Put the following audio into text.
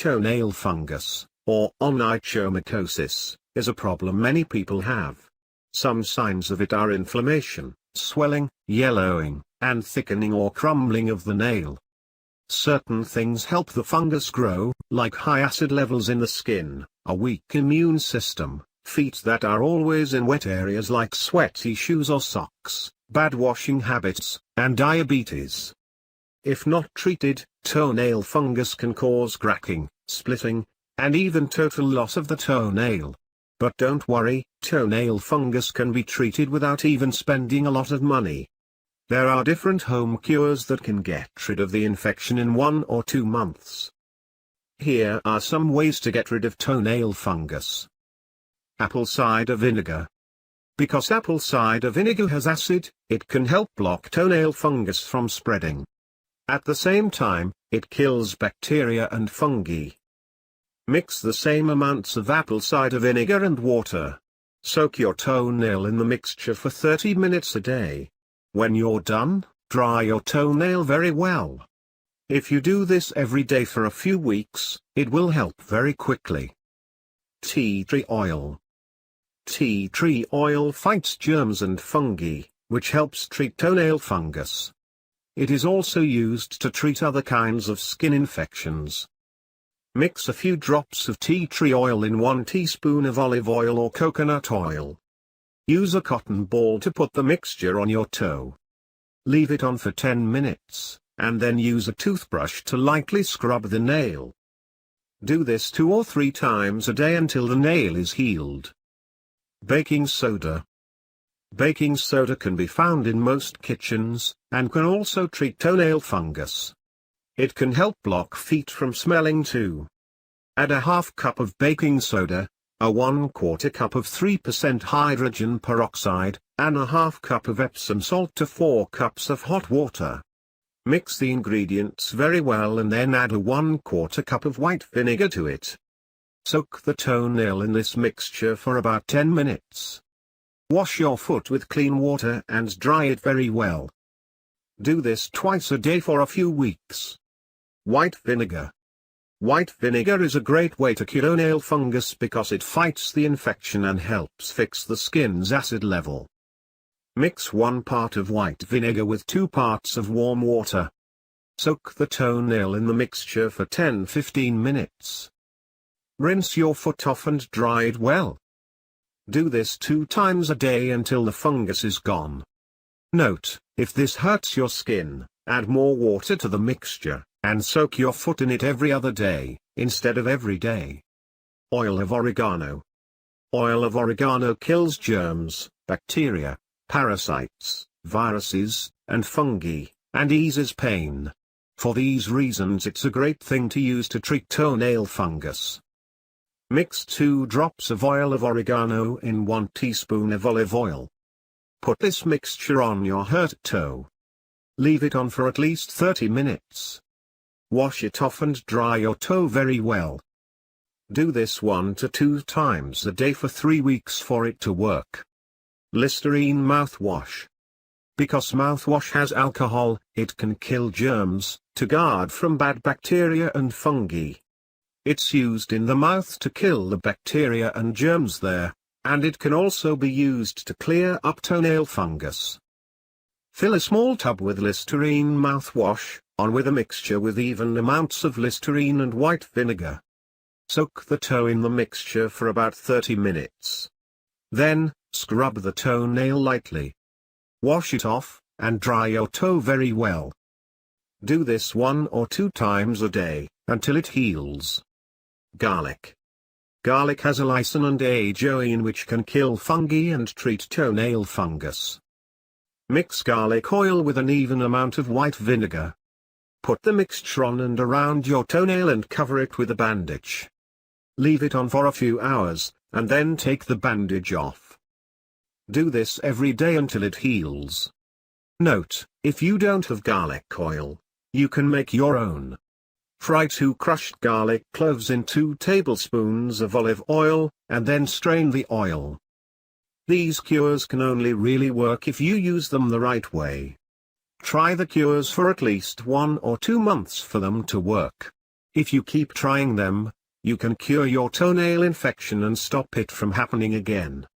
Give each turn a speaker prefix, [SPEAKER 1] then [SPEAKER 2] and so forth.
[SPEAKER 1] toenail fungus, or onychomycosis, is a problem many people have. Some signs of it are inflammation, swelling, yellowing, and thickening or crumbling of the nail. Certain things help the fungus grow, like high acid levels in the skin, a weak immune system, feet that are always in wet areas like sweaty shoes or socks, bad washing habits, and diabetes. If not treated, toenail fungus can cause cracking, splitting, and even total loss of the toenail. But don't worry, toenail fungus can be treated without even spending a lot of money. There are different home cures that can get rid of the infection in 1 or 2 months. Here are some ways to get rid of toenail fungus. Apple cider vinegar. Because apple cider vinegar has acid, it can help block toenail fungus from spreading. At the same time, it kills bacteria and fungi. Mix the same amounts of apple cider vinegar and water. Soak your toenail in the mixture for 30 minutes a day. When you're done, dry your toenail very well. If you do this every day for a few weeks, it will help very quickly. Tea tree oil. Tea tree oil fights germs and fungi, which helps treat toenail fungus. It is also used to treat other kinds of skin infections. Mix a few drops of tea tree oil in 1 teaspoon of olive oil or coconut oil. Use a cotton ball to put the mixture on your toe. Leave it on for 10 minutes, and then use a toothbrush to lightly scrub the nail. Do this 2 or 3 times a day until the nail is healed. Baking soda. Baking soda can be found in most kitchens, and can also treat toenail fungus. It can help block feet from smelling too. Add a half cup of baking soda, a 1/4 cup of 3% hydrogen peroxide, and a half cup of Epsom salt to 4 cups of hot water. Mix the ingredients very well and then add a 1/4 cup of white vinegar to it. Soak the toenail in this mixture for about 10 minutes. Wash your foot with clean water and dry it very well. Do this twice a day for a few weeks. White vinegar. White vinegar is a great way to cure toenail fungus because it fights the infection and helps fix the skin's acid level. Mix 1 part of white vinegar with 2 parts of warm water. Soak the toenail in the mixture for 10–15 minutes. Rinse your foot off and dry it well. Do this 2 times a day until the fungus is gone. Note, if this hurts your skin, add more water to the mixture, and soak your foot in it every other day, instead of every day. Oil of oregano. Oil of oregano kills germs, bacteria, parasites, viruses, and fungi, and eases pain. For these reasons it's a great thing to use to treat toenail fungus. Mix 2 drops of oil of oregano in 1 teaspoon of olive oil. Put this mixture on your hurt toe. Leave it on for at least 30 minutes. Wash it off and dry your toe very well. Do this 1 to 2 times a day for 3 weeks for it to work. Listerine mouthwash. Because mouthwash has alcohol, it can kill germs, to guard from bad bacteria and fungi. It's used in the mouth to kill the bacteria and germs there, and it can also be used to clear up toenail fungus. Fill a small tub with Listerine mouthwash, on with a mixture with even amounts of Listerine and white vinegar. Soak the toe in the mixture for about 30 minutes. Then, scrub the toenail lightly. Wash it off, and dry your toe very well. Do this 1 or 2 times a day, until it heals. Garlic. Garlic has allicin and ajoin which can kill fungi and treat toenail fungus. Mix garlic oil with an even amount of white vinegar. Put the mixture on and around your toenail and cover it with a bandage. Leave it on for a few hours, and then take the bandage off. Do this every day until it heals. Note, if you don't have garlic oil, you can make your own. Fry 2 crushed garlic cloves in 2 tablespoons of olive oil, and then strain the oil. These cures can only really work if you use them the right way. Try the cures for at least 1 or 2 months for them to work. If you keep trying them, you can cure your toenail infection and stop it from happening again.